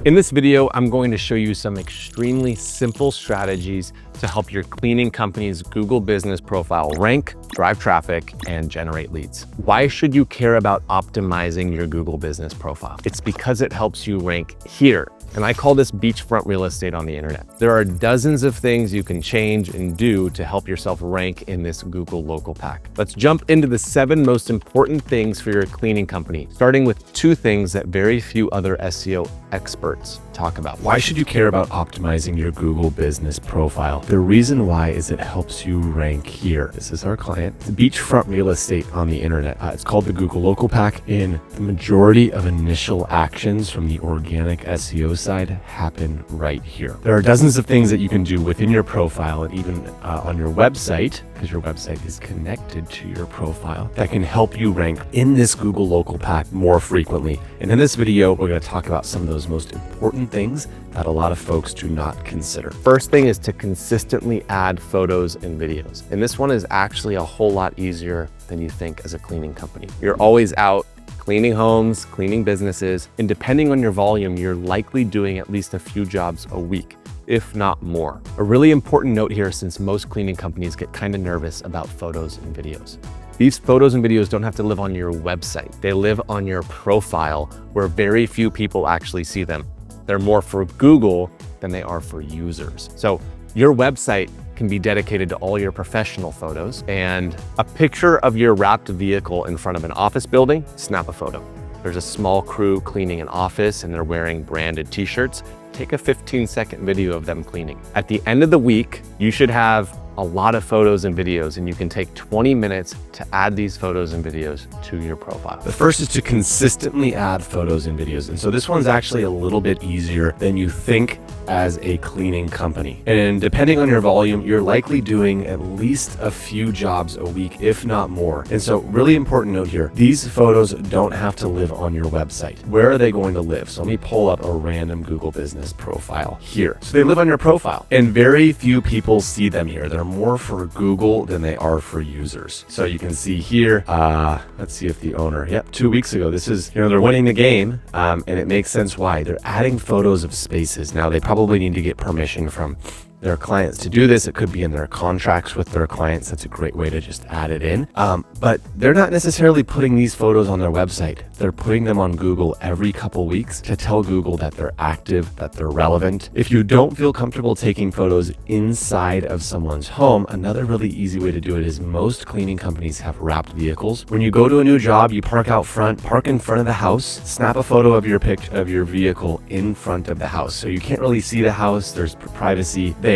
In this video, I'm going to show you some extremely simple strategies to help your cleaning company's Google business profile rank, drive traffic, and generate leads. Why should you care about optimizing your Google business profile? It's because it helps you rank here. And I call this beachfront real estate on the internet. There are dozens of things you can change and do to help yourself rank in this Google local pack. Let's jump into the 7 most important things for your cleaning company, starting with 2 things that very few other SEO experts talk about. Why should you care about optimizing your Google business profile? The reason why is it helps you rank here. This is our client, the beachfront real estate on the internet. It's called the Google local pack, and the majority of initial actions from the organic SEO side happen right here. There are dozens of things that you can do within your profile and even on your website, because your website is connected to your profile, that can help you rank in this Google local pack more frequently. And in this video, we're going to talk about some of those most important things that a lot of folks do not consider. First thing is to consistently add photos and videos. And this one is actually a whole lot easier than you think as a cleaning company. You're always out cleaning homes, cleaning businesses, and depending on your volume, you're likely doing at least a few jobs a week, if not more. A really important note here, since most cleaning companies get kind of nervous about photos and videos. These photos and videos don't have to live on your website. They live on your profile where very few people actually see them. They're more for Google than they are for users. So your website can be dedicated to all your professional photos, and a picture of your wrapped vehicle in front of an office building, snap a photo. There's a small crew cleaning an office and they're wearing branded t-shirts. Take a 15-second video of them cleaning. At the end of the week, you should have a lot of photos and videos, and you can take 20 minutes to add these photos and videos to your profile. The first is to consistently add photos and videos. And so this one's actually a little bit easier than you think as a cleaning company. And depending on your volume, you're likely doing at least a few jobs a week, if not more. And so really important note here, these photos don't have to live on your website. Where are they going to live? So let me pull up a random Google business profile here. So they live on your profile, and very few people see them here. They're more for Google than they are for users. So you can see here, let's see if the owner, 2 weeks ago, this is, they're winning the game, and it makes sense why. They're adding photos of spaces. Now they probably need to get permission from their clients to do this. It could be in their contracts with their clients. That's a great way to just add it in. But they're not necessarily putting these photos on their website. They're putting them on Google every couple weeks to tell Google that they're active, that they're relevant. If you don't feel comfortable taking photos inside of someone's home, another really easy way to do it is most cleaning companies have wrapped vehicles. When you go to a new job, you park out front, park in front of the house, snap a photo of your vehicle in front of the house. So you can't really see the house. There's privacy there.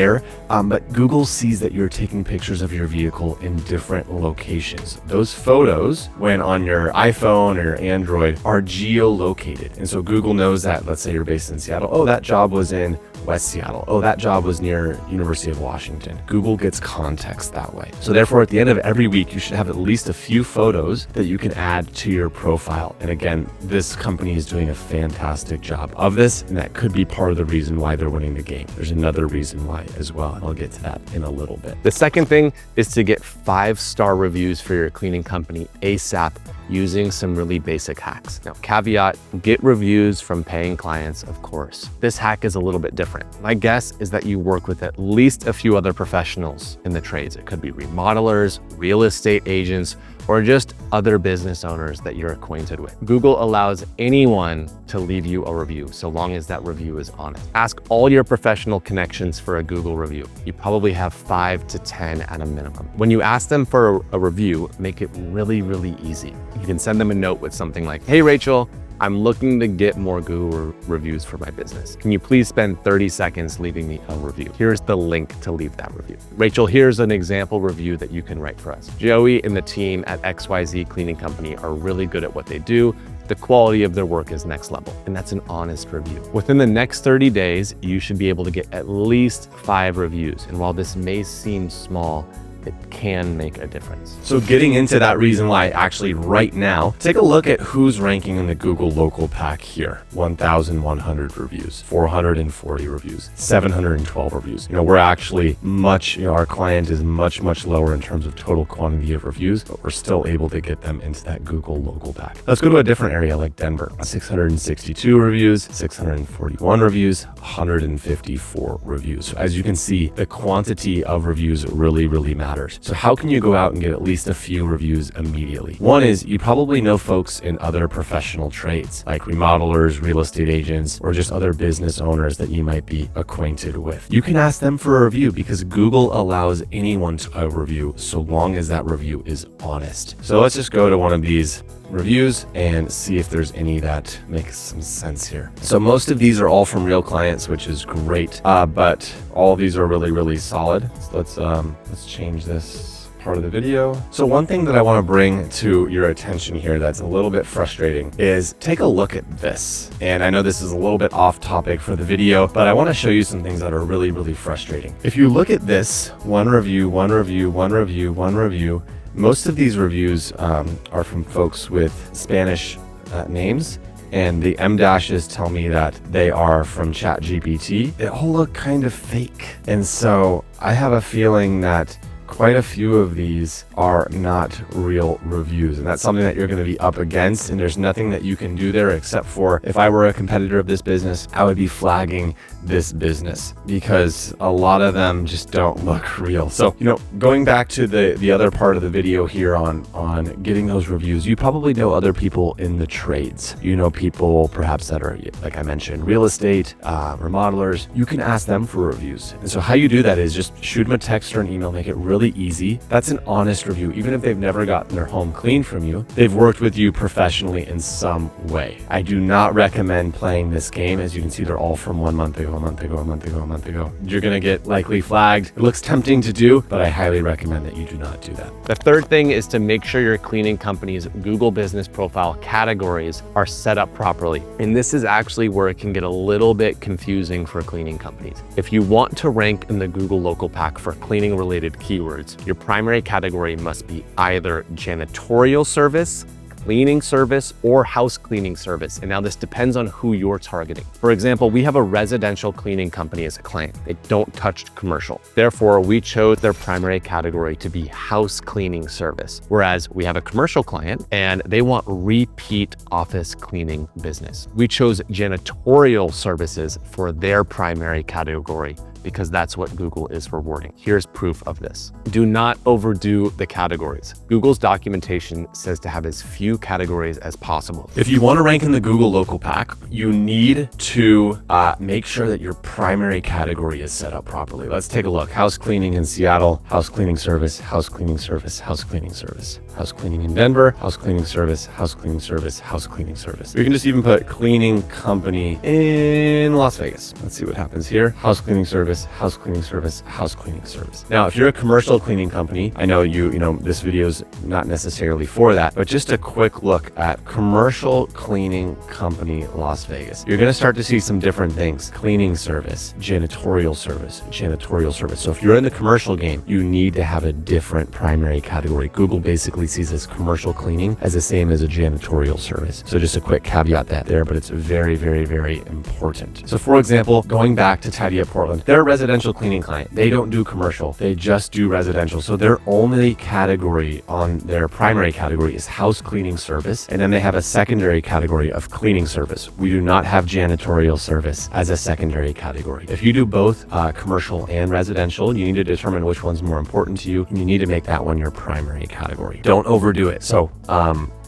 But Google sees that you're taking pictures of your vehicle in different locations. Those photos, when on your iPhone or your Android, are geolocated. And so Google knows that, let's say you're based in Seattle. Oh, that job was in West Seattle. Oh, that job was near University of Washington. Google gets context that way. So therefore, at the end of every week, you should have at least a few photos that you can add to your profile. And again, this company is doing a fantastic job of this, and that could be part of the reason why they're winning the game. There's another reason why as well, and I'll get to that in a little bit. The second thing is to get 5-star reviews for your cleaning company ASAP using some really basic hacks. Now, caveat, get reviews from paying clients, of course. This hack is a little bit different. My guess is that you work with at least a few other professionals in the trades. It could be remodelers, real estate agents, or just other business owners that you're acquainted with. Google allows anyone to leave you a review, so long as that review is honest. Ask all your professional connections for a Google review. You probably have 5 to 10 at a minimum. When you ask them for a review, make it really, really easy. You can send them a note with something like, "Hey, Rachel, I'm looking to get more Google reviews for my business. Can you please spend 30 seconds leaving me a review? Here's the link to leave that review. Rachel, here's an example review that you can write for us. Joey and the team at XYZ Cleaning Company are really good at what they do. The quality of their work is next level." And that's an honest review. Within the next 30 days, you should be able to get at least 5 reviews. And while this may seem small, it can make a difference. So getting into that reason why actually right now, take a look at who's ranking in the Google local pack here. 1,100 reviews, 440 reviews, 712 reviews. We're actually our client is much lower in terms of total quantity of reviews, but we're still able to get them into that Google local pack. Let's go to a different area like Denver. 662 reviews, 641 reviews, 154 reviews. So as you can see, the quantity of reviews really matters. So how can you go out and get at least a few reviews immediately? One is you probably know folks in other professional trades like remodelers, real estate agents, or just other business owners that you might be acquainted with. You can ask them for a review because Google allows anyone to review so long as that review is honest. So let's just go to one of these reviews and see if there's any that makes some sense here. So most of these are all from real clients, which is great, but all of these are really solid. So let's change this part of the video. So one thing that I want to bring to your attention here that's a little bit frustrating is take a look at this. And I know this is a little bit off topic for the video, but I want to show you some things that are really frustrating. If you look at this, one review, most of these reviews are from folks with Spanish names, and the M dashes tell me that they are from ChatGPT. They all look kind of fake. And so I have a feeling that quite a few of these are not real reviews, and that's something that you're going to be up against, and there's nothing that you can do there except for, if I were a competitor of this business, I would be flagging this business because a lot of them just don't look real. So, going back to the other part of the video here on getting those reviews, you probably know other people in the trades. People perhaps that are, like I mentioned, real estate, remodelers. You can ask them for reviews. And so how you do that is just shoot them a text or an email, make it really easy. That's an honest review. Even if they've never gotten their home cleaned from you, they've worked with you professionally in some way. I do not recommend playing this game. As you can see, they're all from 1 month ago, a month ago. You're going to get likely flagged. It looks tempting to do, but I highly recommend that you do not do that. The third thing is to make sure your cleaning company's Google business profile categories are set up properly. And this is actually where it can get a little bit confusing for cleaning companies. If you want to rank in the Google local pack for cleaning related keywords, your primary category must be either janitorial service, cleaning service, or house cleaning service. And now this depends on who you're targeting. For example, we have a residential cleaning company as a client. They don't touch commercial. Therefore, we chose their primary category to be house cleaning service. Whereas we have a commercial client and they want repeat office cleaning business. We chose janitorial services for their primary category because that's what Google is rewarding. Here's proof of this. Do not overdo the categories. Google's documentation says to have as few categories as possible. If you want to rank in the Google local pack, you need to make sure that your primary category is set up properly. Let's take a look. House cleaning in Seattle, house cleaning service, house cleaning service, house cleaning service, house cleaning in Denver, house cleaning service, house cleaning service, house cleaning service. You can just even put cleaning company in Las Vegas. Let's see what happens here. House cleaning service, house cleaning service, house cleaning service. Now, if you're a commercial cleaning company, I know this video is not necessarily for that, but just a quick look at commercial cleaning company Las Vegas. You're going to start to see some different things. Cleaning service, janitorial service, janitorial service. So if you're in the commercial game, you need to have a different primary category. Google basically sees this commercial cleaning as the same as a janitorial service. So just a quick caveat there, but it's very important. So for example, going back to Tidy Up Portland, they're a residential cleaning client. They don't do commercial. They just do residential. So their only category on their primary category is house cleaning service. And then they have a secondary category of cleaning service. We do not have janitorial service as a secondary category. If you do both commercial and residential, you need to determine which one's more important to you, and you need to make that one your primary category. Don't overdo it. So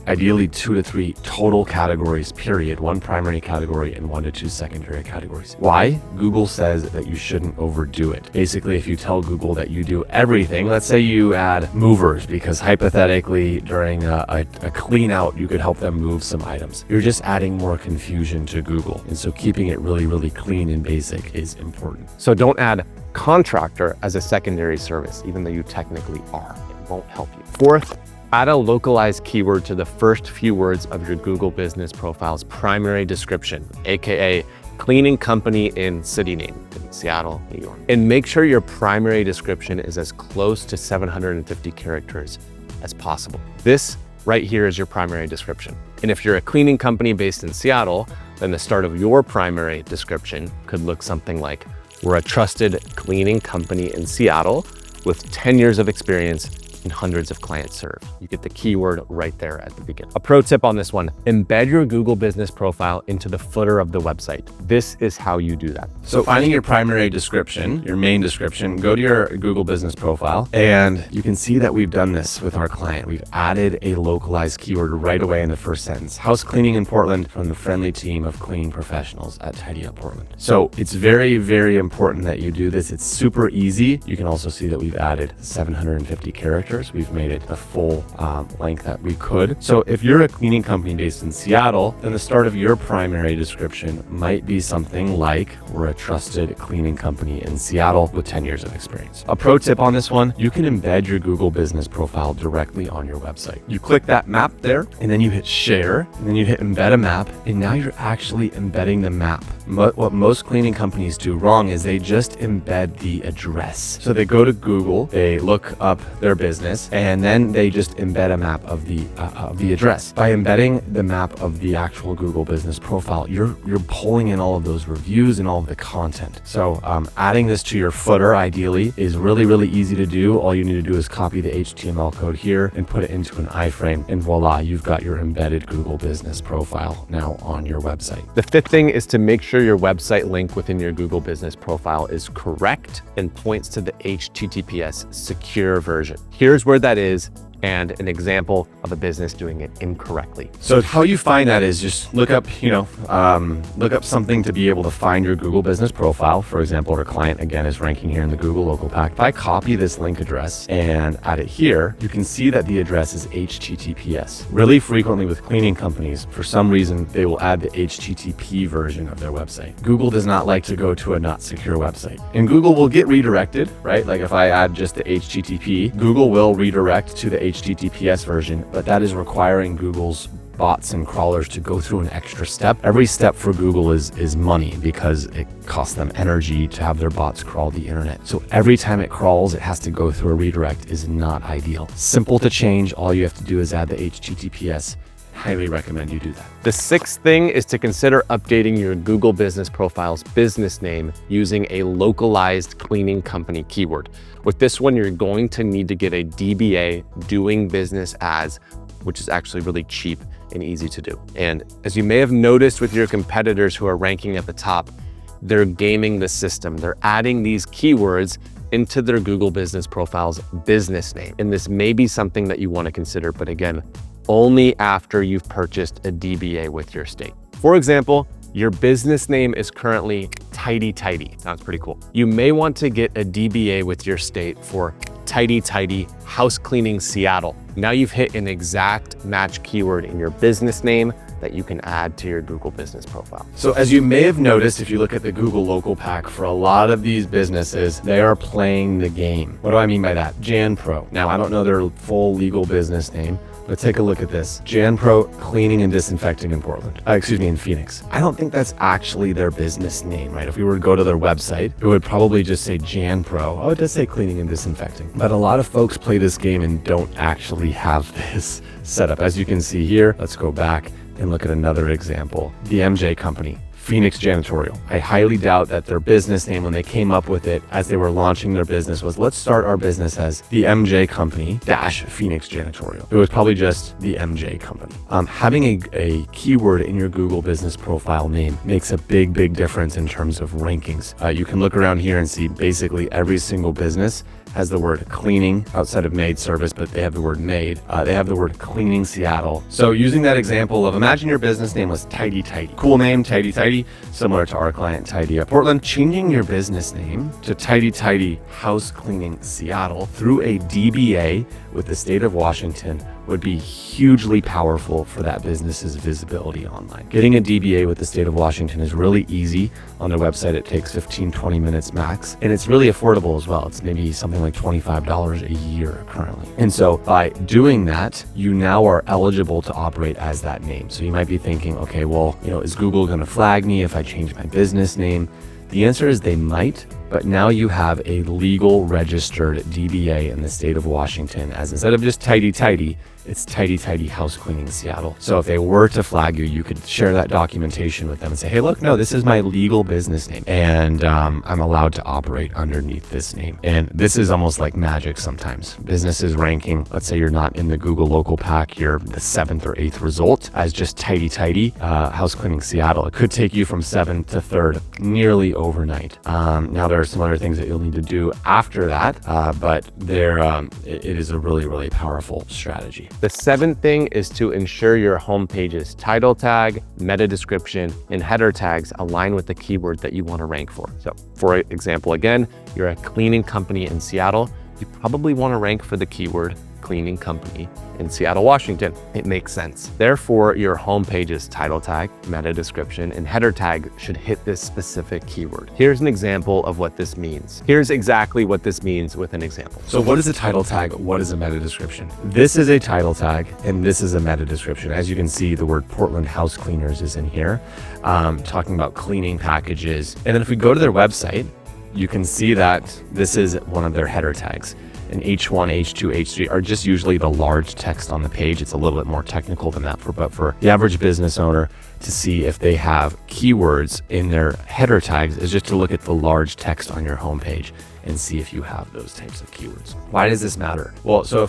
ideally 2 to 3 total categories, period. 1 primary category and 1 to 2 secondary categories. Why? Google says that you shouldn't overdo it. Basically, if you tell Google that you do everything, let's say you add movers, because hypothetically during a clean out, you could help them move some items. You're just adding more confusion to Google. And so keeping it really clean and basic is important. So don't add contractor as a secondary service, even though you technically are. It won't help you. Fourth, add a localized keyword to the first few words of your Google business profile's primary description, aka cleaning company in city name, in Seattle, New York. And make sure your primary description is as close to 750 characters as possible. This right here is your primary description. And if you're a cleaning company based in Seattle, then the start of your primary description could look something like, we're a trusted cleaning company in Seattle with 10 years of experience and hundreds of clients served. You get the keyword right there at the beginning. A pro tip on this one, embed your Google business profile into the footer of the website. This is how you do that. So finding your primary description, your main description, go to your Google business profile, and you can see that we've done this with our client. We've added a localized keyword right away in the first sentence. House cleaning in Portland from the friendly team of cleaning professionals at Tidy Up Portland. So it's very, very important that you do this. It's super easy. You can also see that we've added 750 characters. We've made it the full length that we could. So if you're a cleaning company based in Seattle, then the start of your primary description might be something like, we're a trusted cleaning company in Seattle with 10 years of experience. A pro tip on this one, you can embed your Google business profile directly on your website. You click that map there, and then you hit share, and then you hit embed a map, and now you're actually embedding the map. What most cleaning companies do wrong is they just embed the address. So they go to Google, they look up their business, and then they just embed a map of the address. By embedding the map of the actual Google business profile, you're pulling in all of those reviews and all of the content. So adding this to your footer ideally is really, really easy to do. All you need to do is copy the HTML code here and put it into an iframe, and voila, you've got your embedded Google business profile now on your website. The fifth thing is to make sure your website link within your Google business profile is correct and points to the HTTPS secure version. Here's where that is, and an example of a business doing it incorrectly. So how you find that is just look up, look up something to be able to find your Google business profile. For example, our client again is ranking here in the Google local pack. If I copy this link address and add it here, you can see that the address is HTTPS. Really frequently with cleaning companies, for some reason, they will add the HTTP version of their website. Google does not like to go to a not secure website. And Google will get redirected, right? Like if I add just the HTTP, Google will redirect to the HTTPS version, but that is requiring Google's bots and crawlers to go through an extra step. Every step for Google is money because it costs them energy to have their bots crawl the internet. So every time it crawls, it has to go through a redirect is not ideal. Simple to change. All you have to do is add the HTTPS. Highly recommend you do that. The sixth thing is to consider updating your Google business profile's business name using a localized cleaning company keyword. With this one, you're going to need to get a DBA, doing business as, which is actually really cheap and easy to do. And as you may have noticed with your competitors who are ranking at the top, they're gaming the system. They're adding these keywords into their Google business profile's business name. And this may be something that you want to consider, but again, only after you've purchased a DBA with your state. For example, your business name is currently Tidy Tidy. Sounds pretty cool. You may want to get a DBA with your state for Tidy Tidy House Cleaning Seattle. Now you've hit an exact match keyword in your business name that you can add to your Google business profile. So as you may have noticed, if you look at the Google local pack, for a lot of these businesses, they are playing the game. What do I mean by that? JanPro. Now, I don't know their full legal business name, but take a look at this. JanPro Cleaning and Disinfecting in Portland. In Phoenix. I don't think that's actually their business name, right? If we were to go to their website, it would probably just say JanPro. Oh, it does say Cleaning and Disinfecting. But a lot of folks play this game and don't actually have this set up. As you can see here, let's go back and look at another example. The MJ Company. Phoenix Janitorial. I highly doubt that their business name, when they came up with it as they were launching their business, was let's start our business as the MJ Company dash Phoenix Janitorial. It was probably just the MJ Company. Having a keyword in your Google business profile name makes a big, big difference in terms of rankings. You can look around here and see basically every single business has the word cleaning outside of maid service, but they have the word maid. They have the word cleaning Seattle. So using that example of imagine your business name was Tidy Tidy. Cool name, Tidy Tidy, similar to our client Tidy Up Portland. Changing your business name to Tidy Tidy House Cleaning Seattle through a DBA with the state of Washington would be hugely powerful for that business's visibility online. Getting a DBA with the state of Washington is really easy. On their website, it takes 15-20 minutes max, and it's really affordable as well. It's maybe something like $25 a year currently. And so by doing that, you now are eligible to operate as that name. So you might be thinking, okay, well, is Google going to flag me if I change my business name? The answer is they might, but now you have a legal registered DBA in the state of Washington, as instead of just Tidy Tidy, it's Tidy Tidy House Cleaning Seattle. So if they were to flag you, you could share that documentation with them and say, hey, look, no, this is my legal business name, and I'm allowed to operate underneath this name. And this is almost like magic sometimes. Businesses ranking, let's say you're not in the Google local pack, you're the 7th or 8th result as just Tidy Tidy House Cleaning Seattle. It could take you from 7th to 3rd nearly overnight. Now there are some other things that you'll need to do after that, but it is a really, really powerful strategy. The 7th thing is to ensure your homepage's title tag, meta description, and header tags align with the keyword that you want to rank for. So for example, again, you're a cleaning company in Seattle, you probably want to rank for the keyword cleaning company in Seattle, Washington. It makes sense. Therefore, your homepage's title tag, meta description, and header tag should hit this specific keyword. Here's an example of what this means. Here's exactly what this means with an example. So what is a title tag? What is a meta description? This is a title tag and this is a meta description. As you can see, the word Portland House Cleaners is in here, talking about cleaning packages. And then if we go to their website, you can see that this is one of their header tags. And H1, H2, H3 are just usually the large text on the page. It's a little bit more technical than that, but for the average business owner to see if they have keywords in their header tags is just to look at the large text on your homepage and see if you have those types of keywords. Why does this matter? Well, so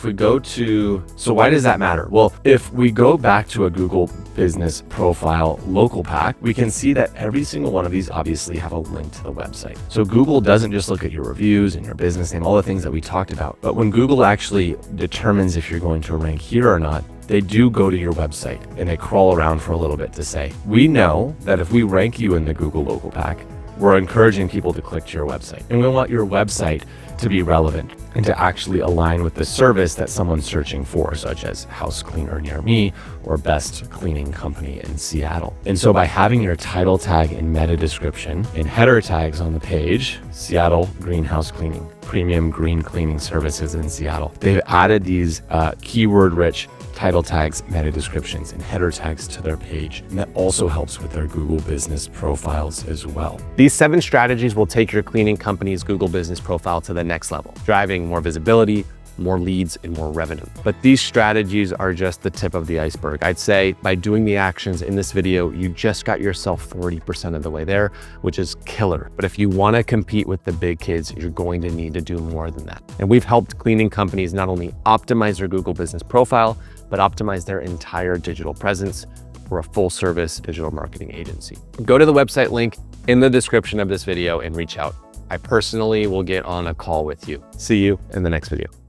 why does that matter? Well, if we go back to a Google Business Profile local pack, we can see that every single one of these obviously have a link to the website. So Google doesn't just look at your reviews and your business name, all the things that we talked about, but when Google actually determines if you're going to rank here or not, they do go to your website and they crawl around for a little bit to say, we know that if we rank you in the Google local pack, we're encouraging people to click to your website. And we want your website to be relevant and to actually align with the service that someone's searching for, such as house cleaner near me or best cleaning company in Seattle. And so by having your title tag and meta description and header tags on the page, Seattle Greenhouse Cleaning, premium green cleaning services in Seattle, they've added these keyword-rich title tags, meta descriptions, and header tags to their page. And that also helps with their Google Business Profiles as well. These 7 strategies will take your cleaning company's Google Business Profile to the next level, driving more visibility, more leads, and more revenue. But these strategies are just the tip of the iceberg. I'd say by doing the actions in this video, you just got yourself 40% of the way there, which is killer. But if you want to compete with the big kids, you're going to need to do more than that. And we've helped cleaning companies not only optimize their Google Business Profile, but optimize their entire digital presence. We're a full service digital marketing agency. Go to the website link in the description of this video and reach out. I personally will get on a call with you. See you in the next video.